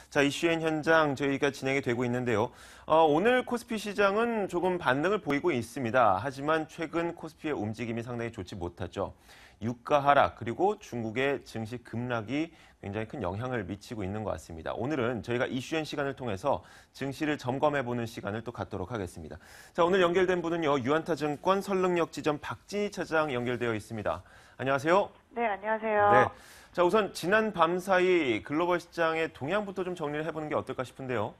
자, 이슈엔 현장 저희가 진행이 되고 있는데요. 오늘 코스피 시장은 조금 반등을 보이고 있습니다. 하지만 최근 코스피의 움직임이 상당히 좋지 못하죠. 유가 하락 그리고 중국의 증시 급락이 굉장히 큰 영향을 미치고 있는 것 같습니다. 오늘은 저희가 이슈엔 시간을 통해서 증시를 점검해보는 시간을 또 갖도록 하겠습니다. 자, 오늘 연결된 분은요. 유안타증권 설릉역 지점 박진희 차장 연결되어 있습니다. 안녕하세요. 네, 안녕하세요. 네. 자, 우선 지난 밤 사이 글로벌 시장의 동향부터 좀 정리를 해보는 게 어떨까 싶은데요.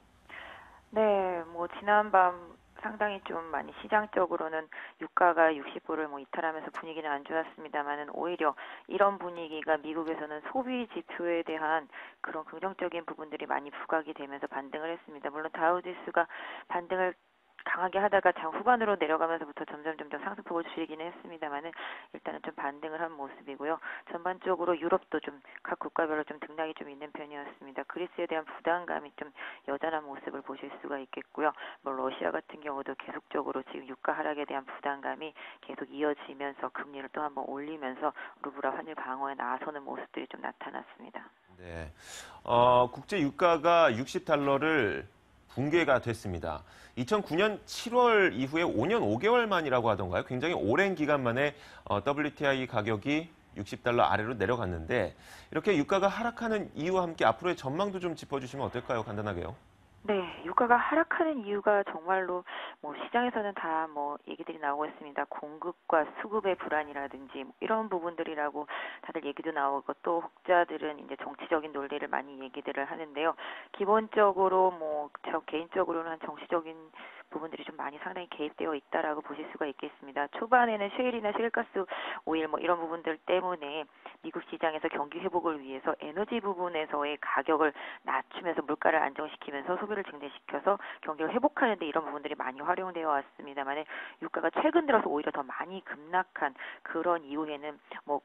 네, 지난밤 상당히 좀 많이 시장적으로는 유가가 60불을 이탈하면서 분위기는 안 좋았습니다만은 오히려 이런 분위기가 미국에서는 소비 지표에 대한 그런 긍정적인 부분들이 많이 부각이 되면서 반등을 했습니다. 물론 다우지수가 반등을 강하게 하다가 장 후반으로 내려가면서부터 점점 상승폭을 줄이기는 했습니다만은 일단은 좀 반등을 한 모습이고요. 전반적으로 유럽도 좀 각 국가별로 좀 등락이 좀 있는 편이었습니다. 그리스에 대한 부담감이 좀 여전한 모습을 보실 수가 있겠고요. 러시아 같은 경우도 계속적으로 지금 유가 하락에 대한 부담감이 계속 이어지면서 금리를 또 한번 올리면서 루블화 환율 방어에 나서는 모습들이 좀 나타났습니다. 네. 국제 유가가 60달러를 붕괴가 됐습니다. 2009년 7월 이후에 5년 5개월 만이라고 하던가요? 굉장히 오랜 기간 만에 WTI 가격이 60달러 아래로 내려갔는데 이렇게 유가가 하락하는 이유와 함께 앞으로의 전망도 좀 짚어주시면 어떨까요? 간단하게요. 네, 유가가 하락하는 이유가 정말로 시장에서는 다 얘기들이 나오고 있습니다. 공급과 수급의 불안이라든지 이런 부분들이라고 다들 얘기도 나오고 또 혹자들은 이제 정치적인 논리를 많이 얘기들을 하는데요. 기본적으로 저 개인적으로는 정치적인 부분들이 좀 많이 상당히 개입되어 있다라고 보실 수가 있겠습니다. 초반에는 셰일이나 셰일가스 오일 이런 부분들 때문에 미국 시장에서 경기 회복을 위해서 에너지 부분에서의 가격을 낮추면서 물가를 안정시키면서 소비를 증대시켜서 경기를 회복하는 데 이런 부분들이 많이 활용되어 왔습니다만 유가가 최근 들어서 오히려 더 많이 급락한 그런 이후에는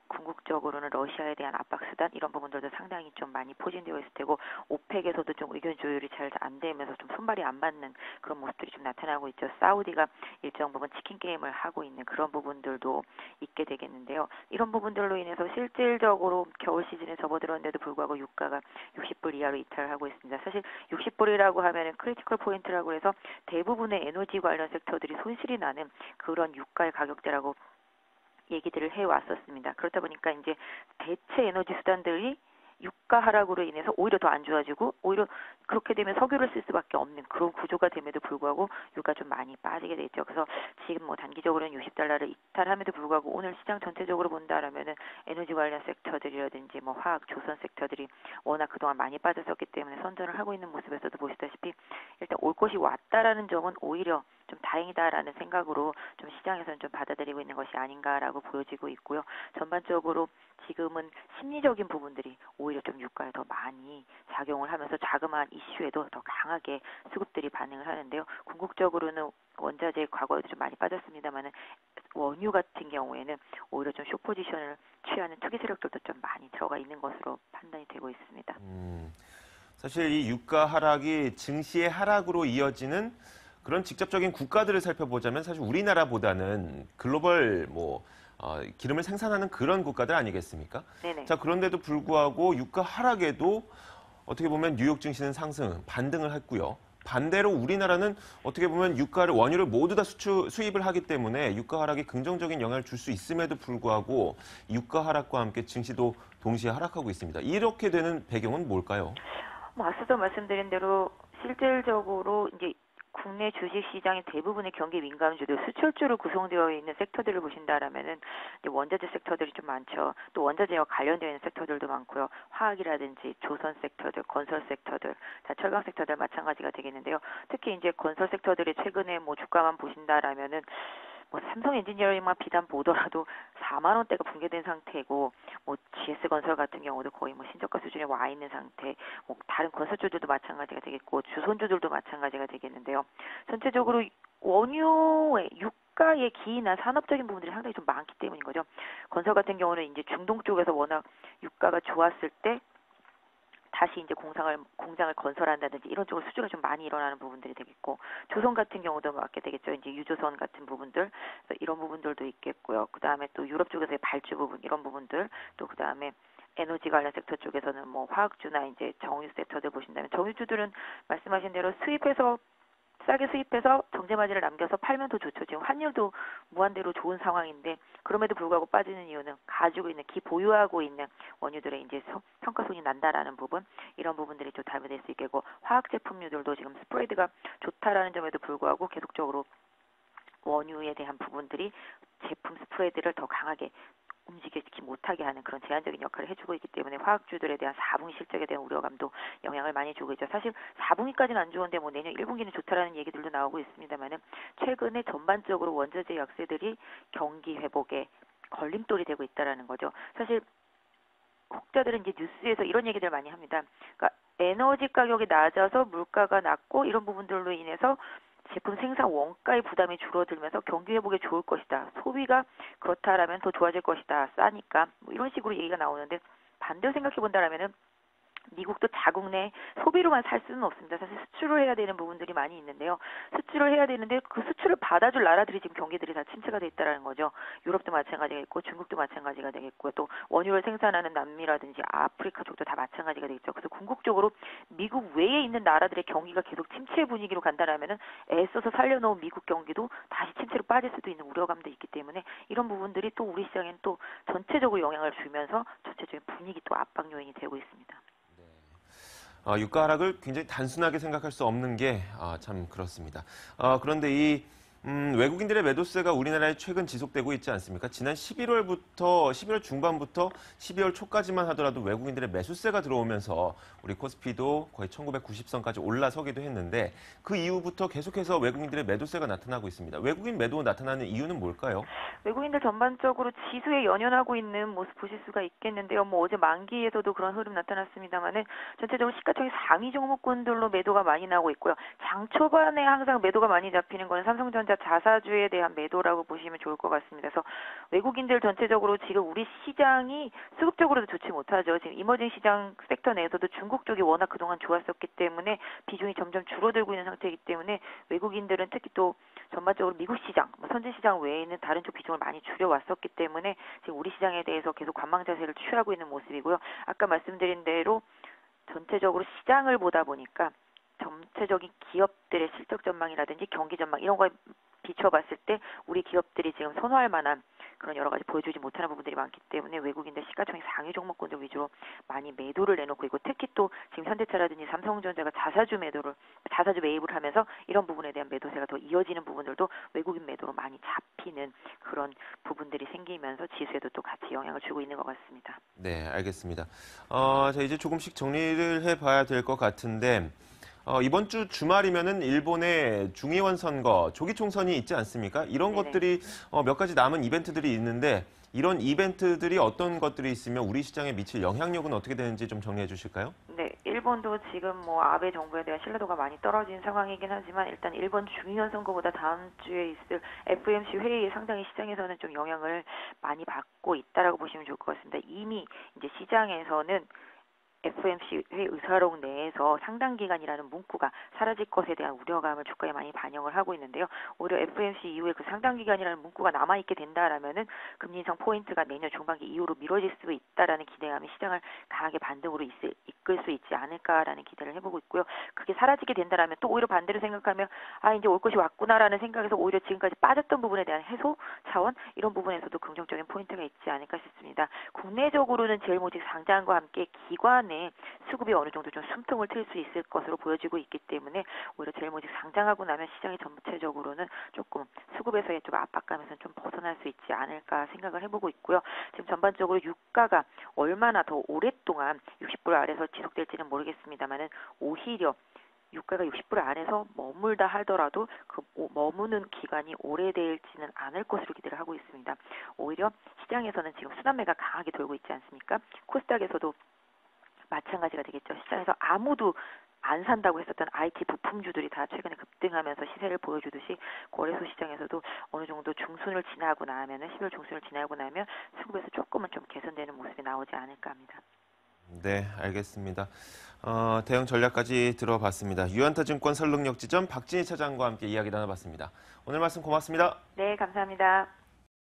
궁극적으로는 러시아에 대한 압박 수단 이런 부분들도 상당히 좀 많이 포진되어 있을 테고 오펙에서도 좀 의견 조율이 잘 안 되면서 좀 손발이 안 맞는 그런 모습들이 좀 나타나고 있죠. 사우디가 일정 부분 치킨 게임을 하고 있는 그런 부분들도 있게 되겠는데요. 이런 부분들로 인해서 실질적으로 겨울 시즌에 접어들었는데도 불구하고 유가가 60불 이하로 이탈하고 있습니다. 사실 60불이라고 하면은 크리티컬 포인트라고 해서 대부분의 에너지 관련 섹터들이 손실이 나는 그런 유가의 가격대라고 얘기들을 해왔었습니다. 그렇다 보니까 이제 대체 에너지 수단들이 유가 하락으로 인해서 오히려 더 안 좋아지고 오히려 그렇게 되면 석유를 쓸 수밖에 없는 그런 구조가 됨에도 불구하고 유가 좀 많이 빠지게 됐죠. 그래서 지금 단기적으로는 60달러를 이탈함에도 불구하고 오늘 시장 전체적으로 본다라면은 에너지 관련 섹터들이라든지 화학, 조선 섹터들이 워낙 그동안 많이 빠졌었기 때문에 선전을 하고 있는 모습에서도 보시다시피 일단 올 것이 왔다라는 점은 오히려 좀 다행이다라는 생각으로 좀 시장에서는 좀 받아들이고 있는 것이 아닌가라고 보여지고 있고요. 전반적으로 지금은 심리적인 부분들이 오히려 좀 유가에 더 많이 작용을 하면서 자그마한 이슈에도 더 강하게 수급들이 반응을 하는데요. 궁극적으로는 원자재 과거에도 좀 많이 빠졌습니다만은 원유 같은 경우에는 오히려 좀 숏포지션을 취하는 투기 세력들도 좀 많이 들어가 있는 것으로 판단이 되고 있습니다. 사실 이 유가 하락이 증시의 하락으로 이어지는 그런 직접적인 국가들을 살펴보자면 사실 우리나라보다는 글로벌 기름을 생산하는 그런 국가들 아니겠습니까? 네네. 자, 그런데도 불구하고 유가 하락에도 어떻게 보면 뉴욕 증시는 반등을 했고요. 반대로 우리나라는 어떻게 보면 원유를 모두 다 수입을 하기 때문에 유가 하락이 긍정적인 영향을 줄 수 있음에도 불구하고 유가 하락과 함께 증시도 동시에 하락하고 있습니다. 이렇게 되는 배경은 뭘까요? 앞서도 말씀드린 대로 실질적으로 이제 국내 주식시장의 대부분의 경기 민감주들, 수출주로 구성되어 있는 섹터들을 보신다라면은 이제 원자재 섹터들이 좀 많죠. 또 원자재와 관련되어 있는 섹터들도 많고요. 화학이라든지 조선 섹터들, 건설 섹터들, 다 철강 섹터들 마찬가지가 되겠는데요. 특히 이제 건설 섹터들이 최근에 주가만 보신다라면은 삼성 엔지니어링만 비단 보더라도 4만 원대가 붕괴된 상태고 GS건설 같은 경우도 거의 신저가 수준에 와 있는 상태. 다른 건설주들도 마찬가지가 되겠고 주손주들도 마찬가지가 되겠는데요. 전체적으로 원유의 유가에 기인한 산업적인 부분들이 상당히 좀 많기 때문인 거죠. 건설 같은 경우는 이제 중동 쪽에서 워낙 유가가 좋았을 때 다시 이제 공장을 건설한다든지 이런 쪽으로 수주가 좀 많이 일어나는 부분들이 되겠고, 조선 같은 경우도 맞게 되겠죠. 이제 유조선 같은 부분들, 이런 부분들도 있겠고요. 그 다음에 또 유럽 쪽에서의 발주 부분, 이런 부분들, 또 그 다음에 에너지 관련 섹터 쪽에서는 뭐 화학주나 이제 정유 섹터들 보신다면 정유주들은 말씀하신 대로 수입해서 싸게 수입해서 정제마진을 남겨서 팔면 더 좋죠. 지금 환율도 무한대로 좋은 상황인데 그럼에도 불구하고 빠지는 이유는 가지고 있는 보유하고 있는 원유들의 이제 평가손이 난다라는 부분, 이런 부분들이 좀 답이 될 수 있겠고, 화학 제품류들도 지금 스프레드가 좋다라는 점에도 불구하고 계속적으로 원유에 대한 부분들이 제품 스프레드를 더 강하게 움직이지 못하게 하는 그런 제한적인 역할을 해주고 있기 때문에 화학주들에 대한 4분기 실적에 대한 우려감도 영향을 많이 주고 있죠. 사실 4분기까지는 안 좋은데 뭐 내년 1분기는 좋다라는 얘기들도 나오고 있습니다만은 최근에 전반적으로 원자재 약세들이 경기 회복에 걸림돌이 되고 있다라는 거죠. 사실 혹자들은 이제 뉴스에서 이런 얘기들 많이 합니다. 그러니까 에너지 가격이 낮아서 물가가 낮고 이런 부분들로 인해서 제품 생산 원가의 부담이 줄어들면서 경기 회복에 좋을 것이다. 소비가 그렇다라면 더 좋아질 것이다. 싸니까 뭐 이런 식으로 얘기가 나오는데, 반대로 생각해 본다라면은 미국도 자국 내 소비로만 살 수는 없습니다. 사실 수출을 해야 되는 부분들이 많이 있는데요. 수출을 해야 되는데 그 수출을 받아줄 나라들이 지금 경기들이 다 침체가 돼 있다라는 거죠. 유럽도 마찬가지겠고 중국도 마찬가지가 되겠고요. 또 원유를 생산하는 남미라든지 아프리카 쪽도 다 마찬가지가 되겠죠. 그래서 궁극적으로 미국 외에 있는 나라들의 경기가 계속 침체 분위기로 간다라면은 애써서 살려놓은 미국 경기도 다시 침체로 빠질 수도 있는 우려감도 있기 때문에 이런 부분들이 또 우리 시장에는 또 전체적으로 영향을 주면서 전체적인 분위기 또 압박 요인이 되고 있습니다. 유가 하락을 굉장히 단순하게 생각할 수 없는 게 참 그렇습니다. 그런데 외국인들의 매도세가 우리나라에 최근 지속되고 있지 않습니까? 지난 11월 중반부터 12월 초까지만 하더라도 외국인들의 매수세가 들어오면서 우리 코스피도 거의 1990선까지 올라서기도 했는데 그 이후부터 계속해서 외국인들의 매도세가 나타나고 있습니다. 외국인 매도 나타나는 이유는 뭘까요? 외국인들 전반적으로 지수에 연연하고 있는 모습 보실 수가 있겠는데요. 뭐 어제 만기에서도 그런 흐름 나타났습니다만은 전체적으로 시가총액 상위 종목군들로 매도가 많이 나오고 있고요. 장 초반에 항상 매도가 많이 잡히는 거는 삼성전자 자사주에 대한 매도라고 보시면 좋을 것 같습니다. 그래서 외국인들 전체적으로 지금 우리 시장이 수급적으로도 좋지 못하죠. 지금 이머징 시장 섹터 내에서도 중국 쪽이 워낙 그동안 좋았었기 때문에 비중이 점점 줄어들고 있는 상태이기 때문에 외국인들은 특히 또 전반적으로 미국 시장, 선진 시장 외에는 다른 쪽 비중을 많이 줄여왔었기 때문에 지금 우리 시장에 대해서 계속 관망 자세를 취하고 있는 모습이고요. 아까 말씀드린 대로 전체적으로 시장을 보다 보니까 전체적인 기업들의 실적 전망이라든지 경기 전망 이런 거에 비춰봤을 때 우리 기업들이 지금 선호할 만한 그런 여러 가지 보여주지 못하는 부분들이 많기 때문에 외국인들 시가총액 상위 종목군들 위주로 많이 매도를 내놓고 있고, 특히 또 지금 현대차라든지 삼성전자가 자사주 매입을 하면서 이런 부분에 대한 매도세가 더 이어지는 부분들도 외국인 매도로 많이 잡히는 그런 부분들이 생기면서 지수에도 또 같이 영향을 주고 있는 것 같습니다. 네, 알겠습니다. 자, 이제 조금씩 정리를 해봐야 될 것 같은데 이번 주 주말이면은 일본의 중의원 선거, 조기 총선이 있지 않습니까? 이런 네네. 것들이 몇 가지 남은 이벤트들이 있는데 이런 이벤트들이 어떤 것들이 있으면 우리 시장에 미칠 영향력은 어떻게 되는지 좀 정리해 주실까요? 네, 일본도 지금 뭐 아베 정부에 대한 신뢰도가 많이 떨어진 상황이긴 하지만 일단 일본 중의원 선거보다 다음 주에 있을 FOMC 회의에 상당히 시장에서는 좀 영향을 많이 받고 있다라고 보시면 좋을 것 같습니다. 이미 이제 시장에서는 FOMC 회의 의사록 내에서 상당 기간이라는 문구가 사라질 것에 대한 우려감을 주가에 많이 반영을 하고 있는데요. 오히려 FOMC 이후에 그 상당 기간이라는 문구가 남아있게 된다라면은 금리 인상 포인트가 내년 중반기 이후로 미뤄질 수 있다라는 기대감이 시장을 강하게 반등으로 이끌 수 있지 않을까라는 기대를 해보고 있고요. 그게 사라지게 된다라면 또 오히려 반대로 생각하면 이제 올 것이 왔구나라는 생각에서 오히려 지금까지 빠졌던 부분에 대한 해소 차원 이런 부분에서도 긍정적인 포인트가 있지 않을까 싶습니다. 국내적으로는 제일모직 상장과 함께 기관의 수급이 어느 정도 좀 숨통을 틀 수 있을 것으로 보여지고 있기 때문에 오히려 제일모직 상장하고 나면 시장이 전체적으로는 조금 수급에서의 좀 압박감에서 좀 벗어날 수 있지 않을까 생각을 해보고 있고요. 지금 전반적으로 유가가 얼마나 더 오랫동안 60불 아래서 지속될지는 모르겠습니다만은 오히려 유가가 60불 안에서 머물다 하더라도 그 머무는 기간이 오래될지는 않을 것으로 기대를 하고 있습니다. 오히려 시장에서는 지금 순환매가 강하게 돌고 있지 않습니까? 코스닥에서도 마찬가지가 되겠죠. 시장에서 아무도 안 산다고 했었던 IT 부품주들이 다 최근에 급등하면서 시세를 보여주듯이 거래소 시장에서도 어느 정도 중순을 지나고 나면은 12월 중순을 지나고 나면 수급에서 조금은 좀 개선되는 모습이 나오지 않을까 합니다. 네, 알겠습니다. 대응 전략까지 들어봤습니다. 유한타증권 설릉역 지점 박진희 차장과 함께 이야기 나눠봤습니다. 오늘 말씀 고맙습니다. 네, 감사합니다.